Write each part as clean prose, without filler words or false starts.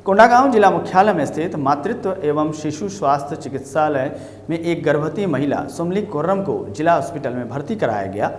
कोंडागांव जिला मुख्यालय में स्थित मातृत्व एवं शिशु स्वास्थ्य चिकित्सालय में एक गर्भवती महिला सुमली कोर्रम को जिला हॉस्पिटल में भर्ती कराया गया,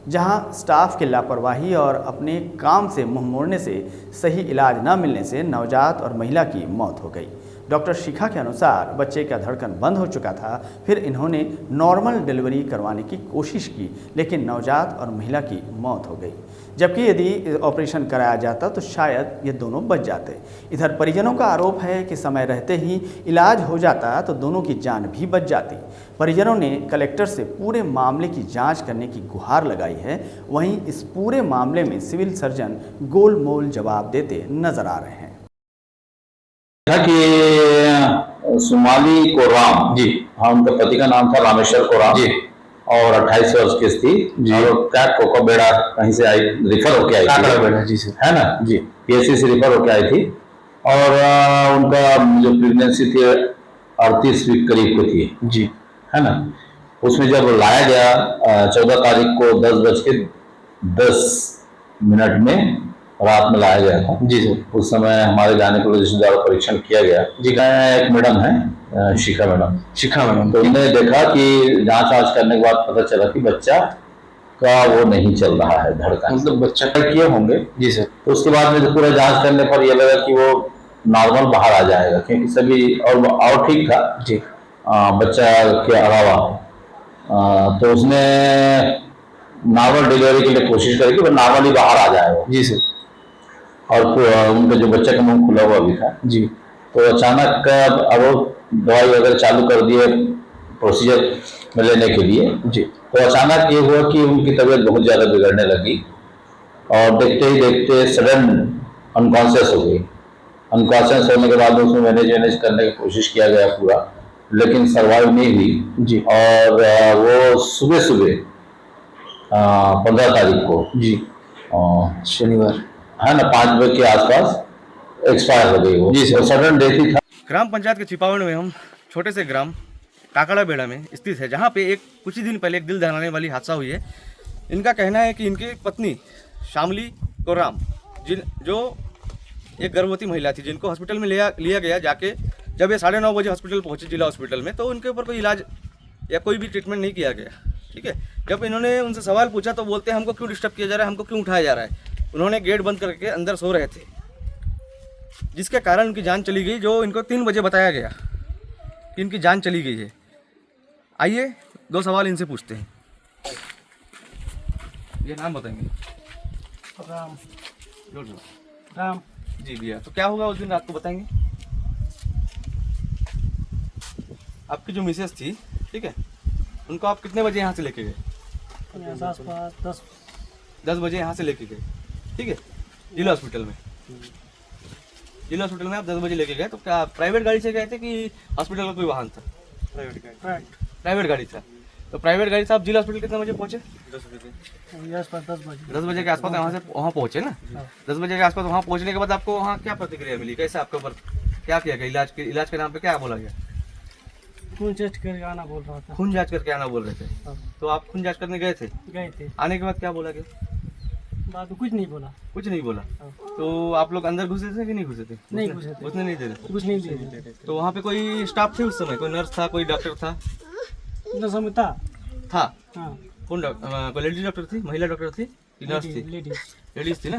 जहां स्टाफ की लापरवाही और अपने काम से मुंह मोड़ने से सही इलाज न मिलने से नवजात और महिला की मौत हो गई। डॉक्टर शिखा के अनुसार बच्चे का धड़कन बंद हो चुका था, फिर इन्होंने नॉर्मल डिलीवरी करवाने की कोशिश की, लेकिन नवजात और महिला की मौत हो गई, जबकि यदि ऑपरेशन कराया जाता तो शायद ये दोनों बच जाते। इधर परिजनों का आरोप है कि समय रहते ही इलाज हो जाता तो दोनों की जान भी बच जाती। परिजनों ने कलेक्टर से पूरे मामले की जांच करने की गुहार लगाई है। वहीं इस पूरे मामले में सिविल सर्जन गोलमोल जवाब देते नजर आ रहे हैं। कि सुमाली कोराम जी, हाँ, उनके पति का नाम था रामेश्वर कोराम जी, और 28 वर्ष की थी और कैट कोको बेड़ा कहीं से आई, रिफर होके आई थी जी सर, है ना जी, पीएससी से रिफर होके आई थी और उनका जो प्रेगनेंसी थी 38 वीक करीब को थी जी, है ना। उसमें जब लाया गया 14 तारीख को 10:10 में रात में लाया गया था जी सर। उस समय हमारे गायनेकोलॉजिस्ट द्वारा परीक्षण किया गया जी। एक मैडम है शिखा मैडम, तो उन्होंने देखा कि जांच वांच करने के बाद पता चला कि बच्चा का वो नहीं चल रहा है, धड़कन, मतलब बच्चा किए होंगे जी सर। तो उसके बाद में पूरा जांच करने पर यह लगा कि वो नॉर्मल बाहर आ जाएगा, क्योंकि सभी और ठीक था जी, बच्चा के अलावा। तो उसने नॉर्मल डिलीवरी के लिए कोशिश करी कि वो नॉर्मली बाहर आ जाएगा जी सर। और उनका जो बच्चा का मुंह खुला हुआ भी था जी। तो अचानक अब दवाई वगैरह चालू कर दिए प्रोसीजर में लेने के लिए जी। तो अचानक ये हुआ कि उनकी तबीयत बहुत ज़्यादा बिगड़ने लगी और देखते ही देखते सडन अनकॉन्शियस हो गई। अनकॉन्शियस होने के बाद उसमें मैनेज करने की कोशिश किया गया पूरा, लेकिन सर्वाइव नहीं हुई जी। और वो सुबह 15 तारीख को जी, शनिवार, है ना, 5 बजे के आसपास एक्सपायर हो गई वो जी सर। सडन डेथ ही था। ग्राम पंचायत के छिपावड़ में हम छोटे से ग्राम काकड़ा बेड़ा में स्थित है, जहाँ पे एक कुछ ही दिन पहले एक दिल दहलाने वाली हादसा हुई है। इनका कहना है कि इनकी पत्नी शामली कोराम जो एक गर्भवती महिला थी, जिनको हॉस्पिटल में लिया गया जाके, जब ये 9:30 बजे हॉस्पिटल पहुंचे जिला हॉस्पिटल में, तो उनके ऊपर कोई इलाज या कोई भी ट्रीटमेंट नहीं किया गया, ठीक है। जब इन्होंने उनसे सवाल पूछा तो बोलते हैं हमको क्यों डिस्टर्ब किया जा रहा है, हमको क्यों उठाया जा रहा है। उन्होंने गेट बंद करके अंदर सो रहे थे, जिसके कारण उनकी जान चली गई, जो इनको 3 बजे बताया गया कि इनकी जान चली गई है। आइए 2 सवाल इनसे पूछते हैं। ये नाम बताएंगे? राम जी भैया। तो क्या होगा उस दिन रात को, बताएंगे? आपकी जो मिसेस थी, ठीक है, उनको आप कितने बजे यहाँ से लेके गए? 10 बजे यहाँ से लेके गए, ठीक है, जिला हॉस्पिटल में। जिला हॉस्पिटल में आप 10 बजे लेके गए, तो क्या प्राइवेट गाड़ी से गए थे कि हॉस्पिटल का कोई वाहन था? प्राइवेट गाड़ी था। तो प्राइवेट गाड़ी से आप जिला हॉस्पिटल कितने बजे पहुंचे? 10 बजे के आसपास वहाँ पहुंचे ना। 10 बजे के आसपास वहाँ पहुंचने के बाद आपको वहाँ क्या प्रतिक्रिया मिली, कैसे आपके ऊपर क्या किया गया? इलाज के नाम पे क्या बोला गया? खून जांच करके आना बोल रहा था। खून जांच करके आना बोल रहे थे। तो आप खून जांच करने गए थे? आने के बाद क्या बोला गया? बाद में कुछ नहीं बोला। तो आप लोग अंदर घुसे थे कि नहीं घुसे थे? नहीं घुसे थे। घुसने नहीं दे रहे? कुछ नहीं दे रहे। तो वहाँ पे कोई स्टाफ थे उस समय? कोई नर्स था, कोई डॉक्टर था? समय था। हाँ। कौन डॉक्टर? कोई लेडीज डॉक्टर थी, महिला डॉक्टर थी, नर्स थी? लेडीज थी ना।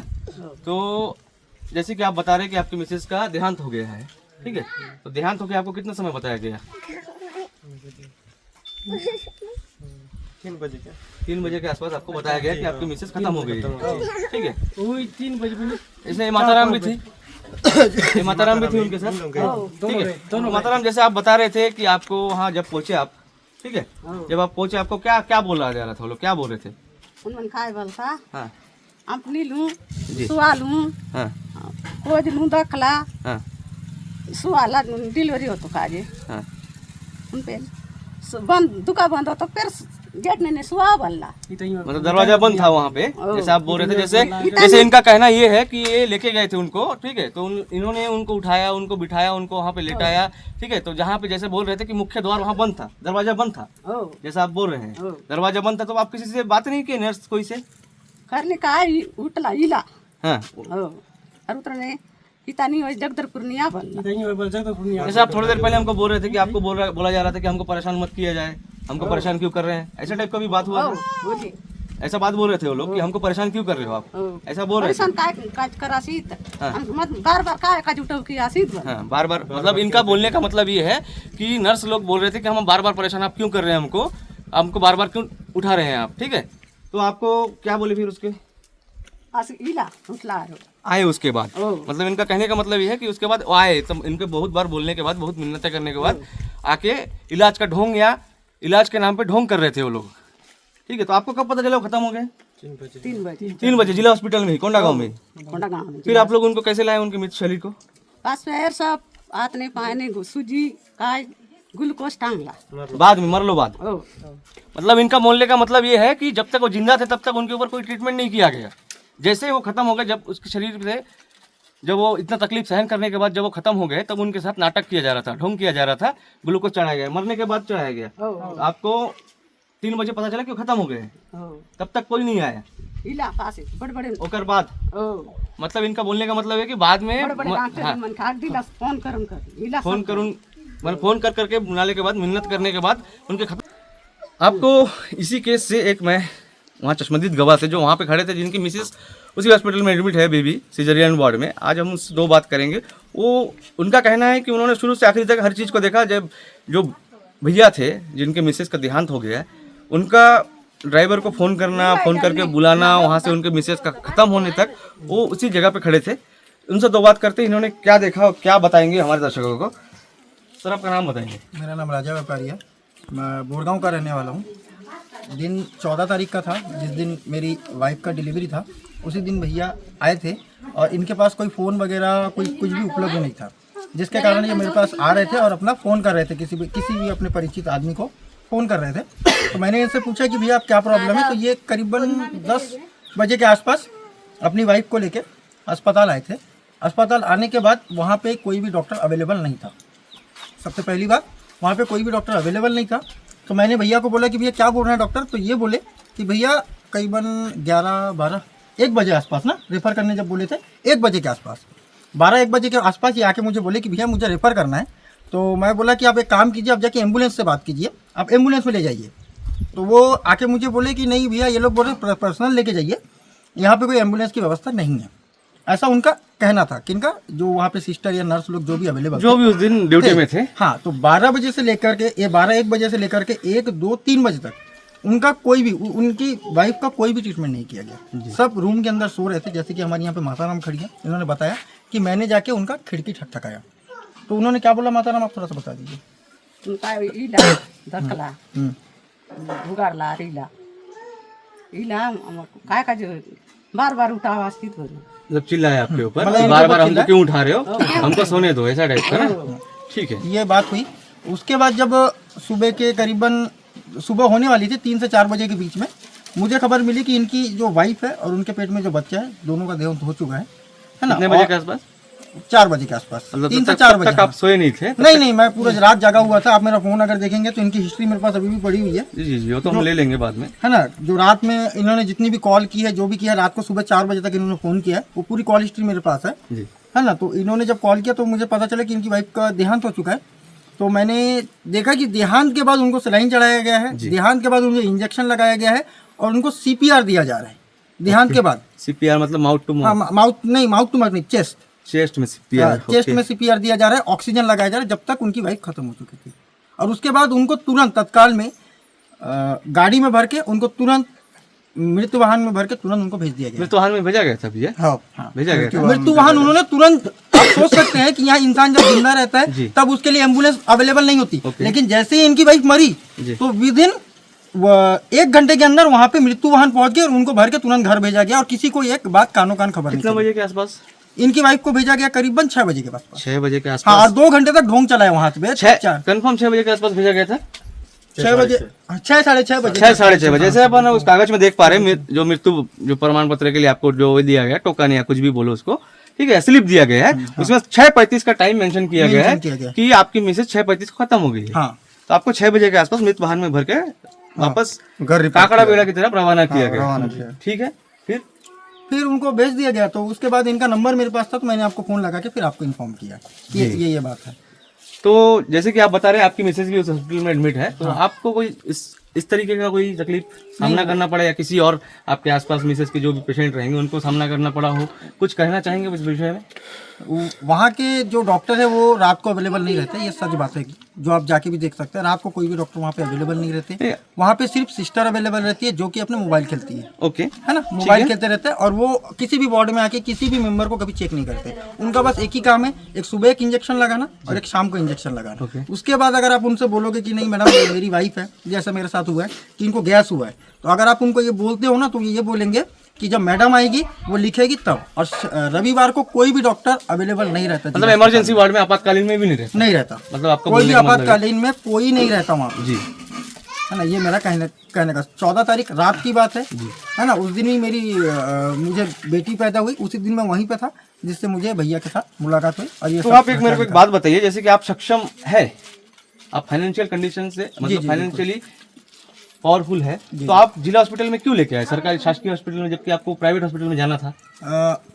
तो जैसे कि आप बता रहे कि आपकी मिसेज का देहांत हो गया है, ठीक है, तो देहांत हो गया आपको कितना समय बताया गया? 3 बजे के आसपास आपको बताया गया कि आपकी मिसेज खत्म हो गई है, ठीक है। वही 3 बजे इसमें माताराम भी थी, माताराम भी थी उनके साथ, ठीक है। दोनों माताराम, जैसे आप बता रहे थे कि आपको वहाँ जब पहुँचे आप, ठीक है, जब आप पहुँचे आपको क्या बोला जा रहा था? वो लोग क्या बोल रहे थे? उन्होंने खाए वाला था, हाँ, अपनी लूँ, सुआ लूँ, हाँ, खोज लूँ, दखला, हाँ, सुआला डिलीवरी हो तो काजे, हाँ, उन पे बंद दुकान बंद हो तो फिर गेट ने सुआ बल्ला, मतलब दरवाजा बंद था वहाँ पे, जैसे आप बोल रहे थे। जैसे इनका कहना ये है कि ये लेके गए थे उनको, ठीक है, तो इन्होंने उनको उठाया, उनको बिठाया, उनको वहाँ पे लेटाया, ठीक है। तो जहाँ पे जैसे बोल रहे थे कि मुख्य द्वार वहाँ बंद था, दरवाजा बंद था, जैसा आप बोल रहे हैं, दरवाजा बंद था, तो आप किसी से बात नहीं की, नर्स कोई से? करने का उठला इला, हाँ, और उतरने पिता नहीं हो जगदलपुर नहीं बनना। नहीं हो जगदलपुर नहीं जैसे आप थोड़ी देर पहले हमको बोल रहे थे कि आपको बोला जा रहा था कि हमको परेशान मत किया जाए, हमको परेशान क्यों कर रहे हैं, ऐसा टाइप का भी बात हुआ था? बोली ऐसा बात बोल रहे थे वो लोग कि हमको परेशान क्यों कर रहे हो आप, ऐसा बोल रहे थे? परेशान काय काज करा सीत मत बार बार काय काज उठाव की आसीत बन। हाँ, बार बार मतलब इनका बोलने का मतलब ये है कि नर्स लोग बोल रहे थे कि हम बार बार परेशान आप क्यों कर रहे हैं, हमको बार बार क्यों उठा रहे हैं आप, ठीक है? तो आपको क्या बोले फिर उसके आसी इला उठला रो आए उसके बाद? मतलब इनका कहने का मतलब ये है कि उसके बाद वो आए, तो इनके बहुत बार बोलने के बाद, बहुत मिन्नतें करने के बाद आके इलाज का ढोंग या इलाज के नाम पे ढोंग कर रहे थे वो लोग, ठीक है? तो आपको कब पता चला वो खत्म हो गए? 3 बजे जिला हॉस्पिटल में ही, कोंडा गाँव में। कोंडा गांव में फिर आप लोग उनको कैसे लाए, उनके मृत शरीर को? पास पैर सब आतने पाने सूजी काय ग्लूकोज टांगला बाद में मरलो बाद। ओ मतलब इनका बोलने का मतलब ये है कि जब तक वो जिंदा थे तब तक उनके ऊपर कोई ट्रीटमेंट नहीं किया गया। जैसे ही वो खत्म हो गए, जब उसके शरीर से जब वो इतना तकलीफ सहन करने के बाद जब वो खत्म हो गए, तब उनके साथ नाटक किया जा रहा था, ढोंग किया जा रहा था, ग्लूकोज चढ़ाया गया, मरने के बाद चढ़ाया गया। आपको 3 बजे पता चला कि वो खत्म हो गए, तब तक कोई नहीं आया। इला पास बड़े बड़े ओकर बाद मतलब इनका बोलने का मतलब है कि बाद में बड़े बड़े डॉक्टर मन खाक दिला फोन करन कर इला फोन करूँ मैंने फोन कर करके बुलाने के बाद, मिन्नत करने के बाद उनके खत्म। आपको इसी केस से एक मैं वहाँ चश्मदीद गवाह थे जो वहाँ पे खड़े थे, जिनकी मिसेस उसी हॉस्पिटल में एडमिट है बेबी सिजरियन वार्ड में। आज हम उससे 2 बात करेंगे। वो उनका कहना है कि उन्होंने शुरू से आखिरी तक हर चीज़ को देखा। जब जो भैया थे जिनके मिसेस का देहांत हो गया है, उनका ड्राइवर को फ़ोन करना, फ़ोन करके बुलाना, वहाँ से उनके मिसेस का ख़त्म होने तक वो उसी जगह पे खड़े थे। उनसे 2 बात करते इन्होंने क्या देखा और क्या बताएंगे हमारे दर्शकों को। सर आपका नाम बताएंगे? मेरा नाम राजा व्यापारी है, मैं बोरगांव का रहने वाला हूँ। दिन 14 तारीख का था, जिस दिन मेरी वाइफ का डिलीवरी था। उसी दिन भैया आए थे और इनके पास कोई फ़ोन वगैरह कुछ भी उपलब्ध नहीं था, जिसके कारण ये मेरे पास आ रहे थे और अपना फ़ोन कर रहे थे, किसी भी अपने परिचित आदमी को फ़ोन कर रहे थे। तो मैंने इनसे पूछा कि भैया आप क्या प्रॉब्लम है। तो ये करीबन 10 बजे के आसपास अपनी वाइफ को लेके अस्पताल आए थे। अस्पताल आने के बाद वहाँ पे कोई भी डॉक्टर अवेलेबल नहीं था। सबसे पहली बात, वहाँ पे कोई भी डॉक्टर अवेलेबल नहीं था। तो मैंने भैया को बोला कि भैया क्या बोल रहे हैं डॉक्टर। तो ये बोले कि भैया करीबन 11-12-1 बजे आसपास ना रेफ़र करने जब बोले थे, 1 बजे के आसपास, 12-1 बजे के आसपास ये आके मुझे बोले कि भैया मुझे रेफ़र करना है। तो मैं बोला कि आप एक काम कीजिए, आप जाके एम्बुलेंस से बात कीजिए, आप एम्बुलेंस में ले जाइए। तो वो आके मुझे बोले कि नहीं भैया, ये लोग बोल रहे पर्सनल लेके जाइए, यहाँ पे कोई एम्बुलेंस की व्यवस्था नहीं है। ऐसा उनका कहना था। किनका? जो वहाँ पे सिस्टर या नर्स लोग जो भी अवेलेबल जो भी उस दिन ड्यूटी में थे। हाँ, तो 12 बजे से लेकर के ये 12-1 बजे से लेकर के 1-2-3 बजे तक उनका कोई भी, उनकी वाइफ का कोई भी ट्रीटमेंट नहीं किया गया। सब रूम के अंदर सो रहे थे। जैसे कि हमारे यहाँ पे माताराम खड़ी है, इन्होंने बताया कि मैंने जाके उनका खिड़की ठकठकाया। तो उन्होंने क्या बोला माताराम, आप थोड़ा सा बता दीजिए। उनका इला धकला भुगारला इला इला काय काज बार बार उठावा आसीत बन। मतलब चिल्लाया आपके ऊपर, मतलब बार बार हमको क्यों उठा रहे हो, हमको सोने दो, ऐसा टाइप का ना? ठीक है, ये बात हुई। उसके बाद जब सुबह के करीबन सुबह होने वाली थी 3 से 4 बजे के बीच में मुझे खबर मिली कि इनकी जो वाइफ है और उनके पेट में जो बच्चा है, दोनों का देहांत हो चुका है ना। कितने बजे के आसपास? 4 बजे के आसपास, मतलब 3 से 4 बजे। तक आप सोए नहीं थे? नहीं, मैं पूरा रात जागा हुआ था। आप मेरा फोन अगर देखेंगे तो इनकी हिस्ट्री मेरे पास अभी भी पड़ी हुई है। जी, वो तो हम ले लेंगे बाद में, है ना। जो रात में इन्होंने जितनी भी कॉल की है, जो भी किया, रात को सुबह 4 बजे तक इन्होंने फ़ोन किया है, वो पूरी कॉल हिस्ट्री मेरे पास है। जी, है ना। तो इन्होंने जब कॉल किया तो मुझे पता चला कि इनकी वाइफ का देहांत हो चुका है। तो मैंने देखा कि देहांत के बाद उनको सलाइन चढ़ाया गया है, देहांत के बाद उनको इंजेक्शन लगाया गया है और उनको CPR दिया जा रहा है देहांत के बाद। CPR मतलब mouth to mouth? Mouth to mouth नहीं, चेस्ट में CPR। चेस्ट में CPR दिया जा रहा है, ऑक्सीजन लगाया जा रहा है, जब तक उनकी वाइफ खत्म हो चुकी थी। और उसके बाद उनको तुरंत तत्काल में गाड़ी में भर के उनको तुरंत मृत्यु वाहन में भर के तुरंत उनको भेज दिया गया। मृत्यु वाहन में भेजा गया था भैया? हाँ, भेजा गया था। मृत्यु वाहन उन्होंने तुरंत, आप सोच सकते हैं कि यहाँ इंसान जब जिंदा रहता है तब उसके लिए एम्बुलेंस अवेलेबल नहीं होती, लेकिन जैसे ही इनकी वाइफ मरी तो विदिन 1 घंटे के अंदर वहाँ पे मृत्यु वाहन पहुंच गए और उनको भर के तुरंत घर भेजा गया। और किसी को एक बात कानो कान खबर नहीं। कितने बजे के आसपास इनकी वाइफ को भेजा गया? करीबन 6 बजे के आसपास। 6 बजे के आसपास? हाँ, और 2 घंटे तक ढोंग चलाया वहाँ पे। कंफर्म 6 बजे के आसपास भेजा गया था? 6 बजे, 6-6:30 बजे, 6-6:30 बजे। जैसे अपन उस कागज में देख पा रहे हैं, जो मृत्यु जो प्रमाण पत्र के लिए आपको जो दिया गया, टोकन या कुछ भी बोलो उसको, ठीक है, स्लिप दिया गया है, उसमें 6:35 का टाइम मेंशन किया गया है कि आपकी मिसेज 6:35 को खत्म हो गई है। तो आपको 6 बजे के आसपास मृत वाहन में भर के वापस काकड़ा बेड़ा की तरफ रवाना किया गया। ठीक है, फिर उनको भेज दिया गया। तो उसके बाद इनका नंबर मेरे पास था, तो मैंने आपको फ़ोन लगा के फिर आपको इन्फॉर्म किया कि ये बात है। तो जैसे कि आप बता रहे हैं आपकी मिसेज भी उस हॉस्पिटल में एडमिट है, तो आपको कोई इस तरीके का कोई तकलीफ सामना करना पड़ा या किसी और आपके आसपास मिसेज के जो भी पेशेंट रहेंगे उनको सामना करना पड़ा हो, कुछ कहना चाहेंगे इस विषय में? वहाँ के जो डॉक्टर है वो रात को अवेलेबल नहीं रहते, ये सच बात है, जो आप जाके भी देख सकते हैं। रात को कोई भी डॉक्टर वहाँ पे अवेलेबल नहीं रहते। वहाँ पे सिर्फ सिस्टर अवेलेबल रहती है जो कि अपने मोबाइल खेलती है। ओके, है ना, मोबाइल खेलते रहते हैं और वो किसी भी वार्ड में आके किसी भी मेंबर को कभी चेक नहीं करते। उनका बस एक ही काम है, एक सुबह एक इंजेक्शन लगाना और एक शाम को इंजेक्शन लगाना। उसके बाद अगर आप उनसे बोलोगे कि नहीं मैडम मेरी वाइफ है, जैसा मेरे साथ हुआ है कि इनको गैस हुआ है, तो अगर आप उनको ये बोलते हो ना तो ये बोलेंगे कि जब मैडम आएगी वो लिखेगी तब। और रविवार को कोई भी डॉक्टर अवेलेबल नहीं रहता, मतलब इमरजेंसी वार्ड में आपातकालीन में भी नहीं रहता। मतलब आपको कोई भी आपातकालीन में कोई नहीं रहता वहाँ जी, है ना। ये मेरा कहने का 14 तारीख रात की बात है ना। उस दिन ही मेरी मुझे बेटी पैदा हुई, उसी दिन मैं वहीं पे था जिससे मुझे भैया के साथ मुलाकात हुई। और ये तो आप मेरे को एक बात बताइए, जैसे कि आप सक्षम है, आप फाइनेंशियल कंडीशन से मतलब फाइनेंशियली पावरफुल है, तो आप जिला हॉस्पिटल में क्यों लेके आए, सरकारी शासकीय हॉस्पिटल में, जबकि आपको प्राइवेट हॉस्पिटल में जाना था?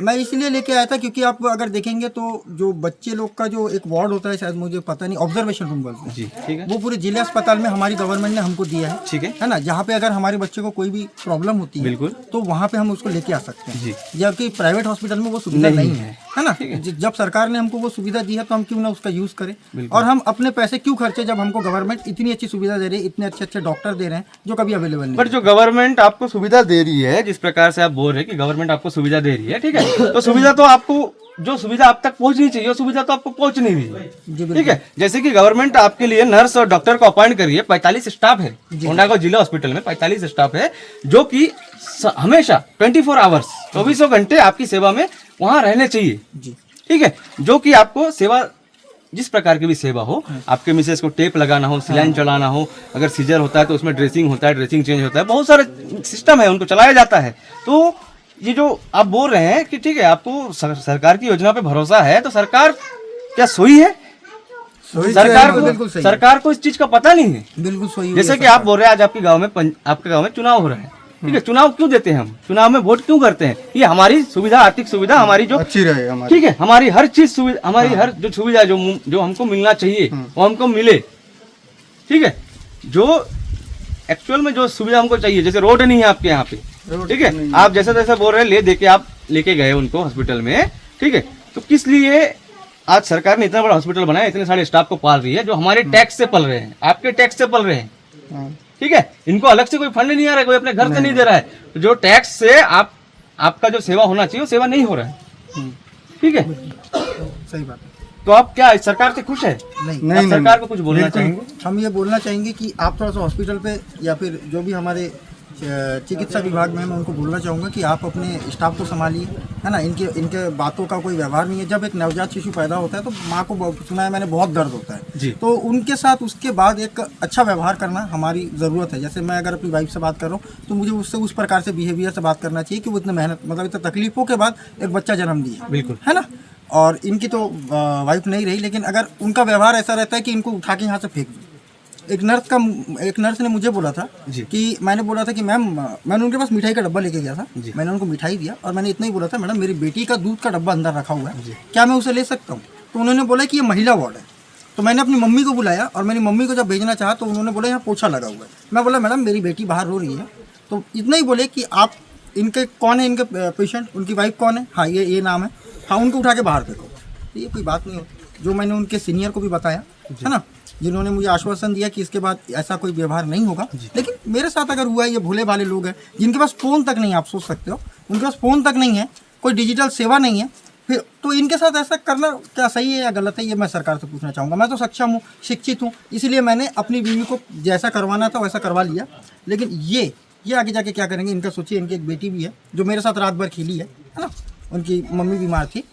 मैं इसलिए लेके आया था क्योंकि आप अगर देखेंगे तो जो बच्चे लोग का जो एक वार्ड होता है, शायद मुझे पता नहीं, ऑब्जर्वेशन रूम बोलते हैं जी, ठीक है, वो पूरे जिला अस्पताल में हमारी गवर्नमेंट ने हमको दिया है। ठीक है ना, जहाँ पे अगर हमारे बच्चे को कोई भी प्रॉब्लम होती है बिल्कुल, तो वहाँ पे हम उसको लेके आ सकते हैं जी, जबकि प्राइवेट हॉस्पिटल में वो सुविधा नहीं है ना। जब सरकार ने हमको वो सुविधा दी है तो हम क्यों ना उसका यूज करें, और हम अपने पैसे क्यों खर्चे जब हमको गवर्नमेंट इतनी अच्छी सुविधा दे रही है, इतने अच्छे अच्छे डॉक्टर दे रहे हैं जो कभी अवेलेबल नहीं। बट जो गवर्नमेंट आपको सुविधा दे रही है, जिस प्रकार से आप बोल रहे हैं कि गवर्नमेंट आपको सुविधा दे रही है, ठीक है, तो सुविधा तो आपको, जो सुविधा आप तक पहुंचनी चाहिए वो सुविधा तो आपको पहुंच नहीं रही है, ठीक है। जैसे कि गवर्नमेंट आपके लिए नर्स और डॉक्टर को अपॉइंट करिए, 45 स्टाफ है कोंडागांव जिला हॉस्पिटल में, 45 स्टाफ है जो कि हमेशा 24 आवर्स 24 घंटे आपकी सेवा में वहां रहने चाहिए, ठीक है। जो कि आपको सेवा, जिस प्रकार की भी सेवा हो, आपके मिसेज को टेप लगाना हो, सिलाइन चलाना हो, अगर सीजर होता है तो उसमें ड्रेसिंग होता है, ड्रेसिंग चेंज होता है, बहुत सारे सिस्टम है, उनको चलाया जाता है। तो ये जो आप बोल रहे हैं कि ठीक है आपको सरकार की योजना पे भरोसा है, तो सरकार क्या सोई है? सरकार को इस चीज का पता नहीं है, बिल्कुल सोई। जैसे कि आप बोल रहे हैं आज आपके गांव में चुनाव हो रहा है, ठीक है, चुनाव क्यों देते हैं हम, चुनाव में वोट क्यों करते हैं? ये हमारी सुविधा, आर्थिक सुविधा हमारी जो अच्छी रहे, ठीक है, हमारी हर चीज सुविधा, हमारी हर जो सुविधा जो हमको मिलना चाहिए वो हमको मिले, ठीक है। जो एक्चुअल में जो सुविधा हमको चाहिए, जैसे रोड नहीं है आपके यहाँ पे, ठीक है, आप जैसा जैसा बोल रहे हैं आप लेके गए उनको हॉस्पिटल में, ठीक है, तो किस लिए आज सरकार ने इतना बड़ा हॉस्पिटल बनाया, इतने सारे स्टाफ को पाल रही है, जो हमारे टैक्स से पल रहे हैं, आपके टैक्स से पल रहे हैं, ठीक है। इनको अलग से कोई फंड नहीं आ रहा है, कोई अपने घर से नहीं दे रहा है, तो जो टैक्स से आपका जो सेवा होना चाहिए वो सेवा नहीं हो रहा है, ठीक है, सही बात है। तो आप क्या इस सरकार से खुश है? नहीं, सरकार को कुछ बोलना चाहेंगे? हम ये बोलना चाहेंगे कि आप थोड़ा सा हॉस्पिटल पे या फिर जो भी हमारे चिकित्सा विभाग में, मैं उनको बोलना चाहूँगा कि आप अपने स्टाफ को संभालिए, है ना। इनके बातों का कोई व्यवहार नहीं है। जब एक नवजात शिशु पैदा होता है तो माँ को सुना है मैंने बहुत दर्द होता है, तो उनके साथ उसके बाद एक अच्छा व्यवहार करना हमारी ज़रूरत है। जैसे मैं अगर अपनी वाइफ से बात कर रहा हूँ तो मुझे उससे उस प्रकार से बिहेवियर से बात करना चाहिए कि वो इतने मेहनत, मतलब इतने तकलीफ़ों के बाद एक बच्चा जन्म दिया, बिल्कुल, है ना। और इनकी तो वाइफ नहीं रही, लेकिन अगर उनका व्यवहार ऐसा रहता है कि इनको उठा के यहाँ से फेंक दो। एक नर्स ने मुझे बोला था कि मैंने बोला था कि मैम, मैंने उनके पास मिठाई का डब्बा लेके गया था, मैंने उनको मिठाई दिया और मैंने इतना ही बोला था, मैडम मेरी बेटी का दूध का डब्बा अंदर रखा हुआ है, क्या मैं उसे ले सकता हूँ? तो उन्होंने बोला कि ये महिला वार्ड है। तो मैंने अपनी मम्मी को बुलाया और मेरी मम्मी को जब भेजना चाहा तो उन्होंने बोला यहाँ पोछा लगा हुआ है। मैं बोला मैडम मेरी बेटी बाहर रो रही है, तो इतना ही बोले कि आप इनके कौन है, इनके पेशेंट, उनकी वाइफ कौन है, हाँ ये नाम है, हाँ उनको उठा के बाहर फेंको। तो ये कोई बात नहीं होती, जो मैंने उनके सीनियर को भी बताया, है ना, जिन्होंने मुझे आश्वासन दिया कि इसके बाद ऐसा कोई व्यवहार नहीं होगा। लेकिन मेरे साथ अगर हुआ है, ये भोले भाले लोग हैं जिनके पास फ़ोन तक नहीं है, आप सोच सकते हो, उनके पास फ़ोन तक नहीं है, कोई डिजिटल सेवा नहीं है, फिर तो इनके साथ ऐसा करना क्या सही है या गलत है, ये मैं सरकार से पूछना चाहूँगा। मैं तो सक्षम हूँ, शिक्षित हूँ, इसीलिए मैंने अपनी बीवी को जैसा करवाना था वैसा करवा लिया। लेकिन ये आगे जाके क्या करेंगे, इनका सोचिए, इनकी एक बेटी भी है जो मेरे साथ रात भर खेली है ना, उनकी मम्मी बीमार थी,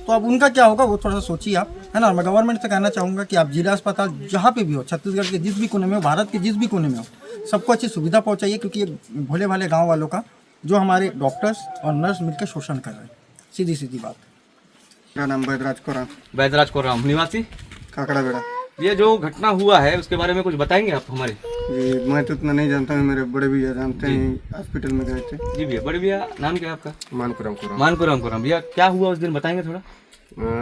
तो अब उनका क्या होगा वो थोड़ा सा सोचिए आप, है ना। मैं गवर्नमेंट से कहना चाहूँगा कि आप जिला अस्पताल जहाँ पे भी हो, छत्तीसगढ़ के जिस भी कोने में हो, भारत के जिस भी कोने में हो, सबको अच्छी सुविधा पहुँचाइए, क्योंकि ये भोले भाले गाँव वालों का जो हमारे डॉक्टर्स और नर्स मिलकर शोषण कर रहे हैं, सीधी सीधी बात। मेरा नाम बैदराज कोराम, निवासी काकड़ा बेड़ा। ये जो घटना हुआ है उसके बारे में कुछ बताएंगे आप हमारे? जी मैं तो उतना नहीं जानता हूँ, मेरे बड़े भैया जानते हैं, हॉस्पिटल में गए थे। जी भैया, बड़े भैया नाम क्या है आपका? मानपुरम को मानपुरम कोराम। भैया क्या हुआ उस दिन बताएंगे थोड़ा?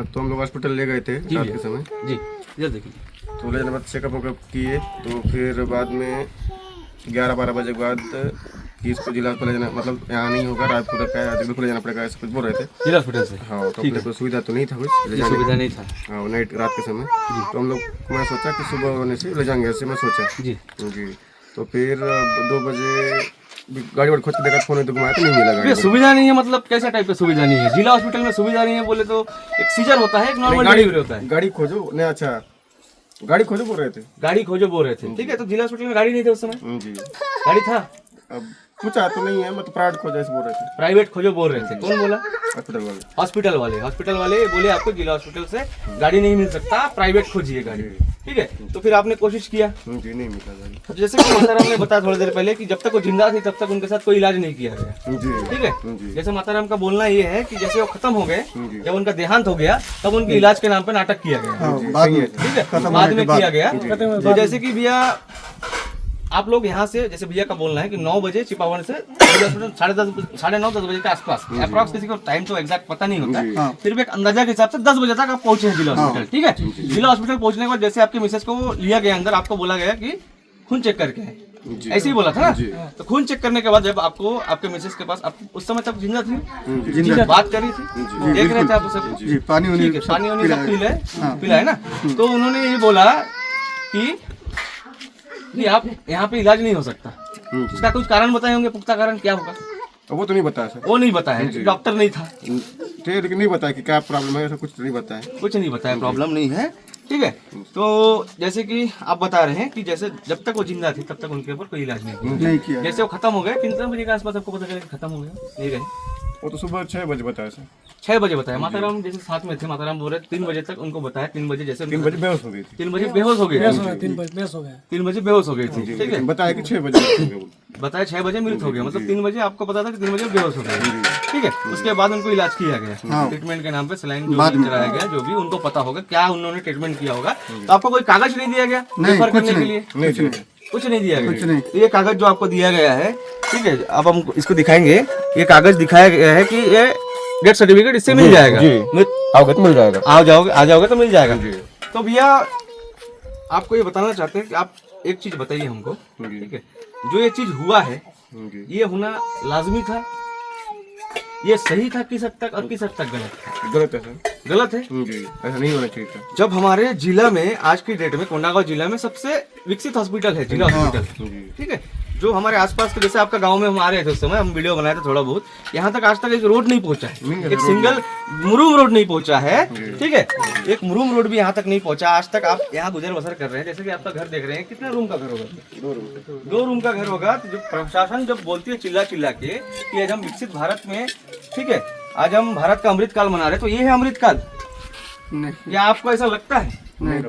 तो हम लोग हॉस्पिटल ले गए थे रात के समय। जी इधर देखिए। तो ले जाने बाद चेकअप वेकअप किए, तो फिर बाद में 11-12 बजे के बाद कि इसको जिला अस्पताल ले जाना, मतलब यहाँ नहीं होगा, रायपुर का दिल्ली ले जाना पड़ेगा, ऐसा कुछ बोल रहे थे। जिला हॉस्पिटल से? हाँ, तो अपने को सुविधा तो नहीं था कुछ ले जाने सुविधा नहीं था। हाँ, नाइट रात के समय। तो हम लोग, मैं सोचा कि सुबह होने से ले जाएंगे, ऐसे मैं सोचा जी। तो फिर 2 बजे गाड़ी वाड़ी खोज के देखा, फोन तो घुमाया तो नहीं मिला गाड़ी। सुविधा नहीं है मतलब कैसा टाइप का सुविधा नहीं है? जिला हॉस्पिटल में सुविधा नहीं है बोले तो एक सीजर होता है, एक नॉर्मल डिलीवरी होता है। गाड़ी खोजो नहीं, अच्छा गाड़ी खोजो बोल रहे थे। गाड़ी खोजो बोल रहे थे, ठीक है। तो जिला हॉस्पिटल में गाड़ी नहीं थी उस समय? जी। गाड़ी था? अब पूछा तो नहीं है, मतलब प्राइवेट खोजो ऐसे बोल रहे थे। प्राइवेट खोजो बोल रहे थे, कौन बोला? हॉस्पिटल वाले। हॉस्पिटल वाले बोले आपको जिला हॉस्पिटल से गाड़ी नहीं मिल सकता, प्राइवेट खोजिए गाड़ी, ठीक है। तो फिर आपने कोशिश किया? जी नहीं मिला गाड़ी। तो जैसे कि माताराम ने बताया थोड़ी देर पहले कि जब तक वो जिंदा थी तब तक उनके साथ कोई इलाज नहीं किया गया, जी ठीक है। जैसे माताराम का बोलना ये है कि जैसे वो खत्म हो गए, जब उनका देहांत हो गया तब उनके इलाज के नाम पे नाटक किया गया, ठीक है, बाद में किया गया। तो जैसे कि भैया आप लोग यहाँ से, जैसे भैया का बोलना है कि 9 बजे चिपावन से 9:30 बजे के आसपास अप्रॉक्स, किसी को टाइम तो एग्जैक्ट पता नहीं होता है, फिर भी एक अंदाजा के हिसाब से 10 बजे तक आप पहुंचे हैं जिला हॉस्पिटल, ठीक है। जिला हॉस्पिटल पहुंचने के बाद जैसे आपके मिसेस को लिया गया अंदर, आपको बोला गया कि खून चेक करके है, ऐसे ही बोला था ना। तो खून चेक करने के बाद जब आपको आपके मिसेस के पास, आप उस समय तक जिंदा थी, बात कर रही थी, देख रहे थे आप उसे, पानी सब पिला है ना। तो उन्होंने ये बोला कि आप यहाँ पे इलाज नहीं हो सकता, इसका कुछ कारण बताए होंगे, पुख्ता कारण क्या होगा? तो वो तो नहीं बताया सर। वो नहीं बताया, डॉक्टर नहीं था, ठीक, लेकिन नहीं बताया कि क्या प्रॉब्लम है, ऐसा कुछ नहीं बताया। कुछ नहीं बताया, प्रॉब्लम नहीं है, ठीक है। तो जैसे कि आप बता रहे हैं कि जैसे जब तक वो जिंदा थी तब तक उनके ऊपर कोई इलाज नहीं किया। जैसे वो खत्म हो गए 3 बजे के आसपास आपको पता चला खत्म हो गया, नहीं गए? वो तो सुबह 6 बजे बताया सर। 6 बजे बताया। माताराम जैसे साथ में थे, माताराम बोल रहे 3 बजे तक उनको बताया, 3 बजे जैसे 3 बजे बेहोश हो गई थी। 3 बजे बेहोश हो गई, 3 बजे बेहोश हो गए, 3 बजे बेहोश हो गई थी, ठीक है। बताया कि 6 बजे बताया 6 बजे मृत हो गया, मतलब 3 बजे आपको पता था कि 3 बजे बेहोश हो गए, ठीक है। उसके बाद उनको इलाज किया गया, ट्रीटमेंट के नाम पे सलाइन जो भी चलाया गया, जो भी उनको पता होगा क्या उन्होंने ट्रीटमेंट किया होगा। तो आपको कोई कागज नहीं दिया गया रेफर करने के लिए? कुछ नहीं दिया गया। तो ये कागज जो आपको दिया गया है, ठीक है, अब हम इसको दिखाएंगे। ये कागज दिखाया गया है कि ये डेथ सर्टिफिकेट इससे मिल जाएगा, आओगे तो मिल जाएगा, आ जाओगे तो मिल जाएगा। तो भैया आपको ये बताना चाहते हैं कि आप एक चीज बताइए हमको, ठीक है, जो ये चीज हुआ है ये होना लाजमी था, ये सही था किस हद तक, और किस हद तक गलत था? गलत है सर, गलत है जी, ऐसा नहीं होना चाहिए था। जब हमारे जिला में आज की डेट में कोंडागांव जिला में सबसे विकसित हॉस्पिटल है जिला हॉस्पिटल, ठीक है, जो हमारे आसपास के, जैसे आपका गांव में हम आ रहे थे उस समय, हम वीडियो बनाए थे थोड़ा बहुत, यहाँ तक आज तक एक रोड नहीं पहुंचा है, एक सिंगल मुरूम रोड नहीं पहुंचा है, ठीक है, एक मुरूम रोड भी यहाँ तक नहीं पहुंचा आज तक। आप यहाँ गुजर बसर कर रहे हैं, जैसे कि आपका घर देख रहे हैं, कितने रूम का घर होगा? 2 रूम का घर होगा। तो जो प्रशासन जब बोलती है चिल्ला चिल्ला के कि आज हम विकसित भारत में, ठीक है, आज हम भारत का अमृतकाल मना रहे, तो ये है अमृतकाल? या आपको ऐसा लगता है? नहीं,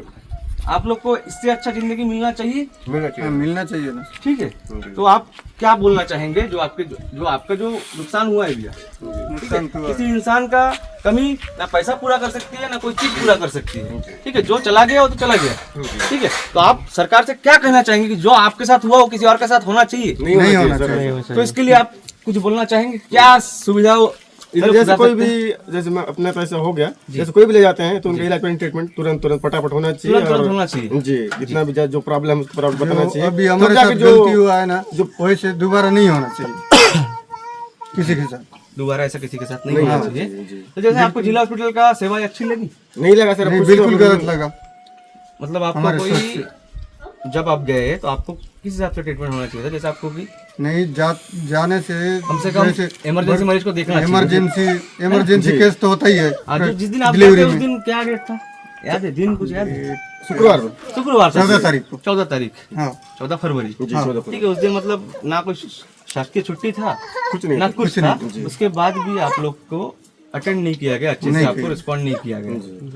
आप लोग को इससे अच्छा जिंदगी मिलना चाहिए, मिलना चाहिए ना, ठीक है। तो आप क्या बोलना चाहेंगे जो आपका जो नुकसान हुआ है भैया, किसी इंसान का कमी ना पैसा पूरा कर सकती है ना कोई चीज पूरा कर सकती है, ठीक है, जो चला गया वो तो चला गया, ठीक है। तो आप सरकार से क्या कहना चाहेंगे कि जो आपके साथ हुआ वो किसी और के साथ होना चाहिए? नहीं होना चाहिए। तो इसके लिए आप कुछ बोलना चाहेंगे? क्या सुविधा जैसे कोई भी, जैसे मैं अपना पैसा हो गया, जैसे कोई भी ले जाते हैं तो उनका इलाज ट्रीटमेंट तुरंत फटाफट होना चाहिए, तुरंत होना चाहिए जी। जितना भी जो प्रॉब्लम है उसको बताना चाहिए। अभी हमारे साथ गलती हुआ है ना, जो वैसे दोबारा नहीं होना चाहिए किसी के साथ, दोबारा ऐसा किसी के साथ नहीं होना चाहिए। तो जैसे आपको जिला हॉस्पिटल का सेवाएं अच्छी लगी? नहीं लगा सर, बिल्कुल गलत लगा। मतलब आपको कोई, जब आप गए तो आपको किस हिसाब से ट्रीटमेंट होना चाहिए था? जैसे आपको भी नहीं जाने से कम इमरजेंसी मरीज को देखना चाहिए। इमरजेंसी केस तो होता ही है। जो जिस दिन आप गए थे उस दिन क्या डेट था याद है? दिन कुछ याद है? शुक्रवार 14 तारीख को, 14 तारीख, हाँ 14 फरवरी, ठीक है। उस दिन मतलब ना कोई शासकीय छुट्टी था, कुछ नहीं, ना कुछ था। उसके बाद भी आप लोग को अटेंड नहीं किया गया, अच्छे से आपको रिस्पॉन्ड नहीं किया गया।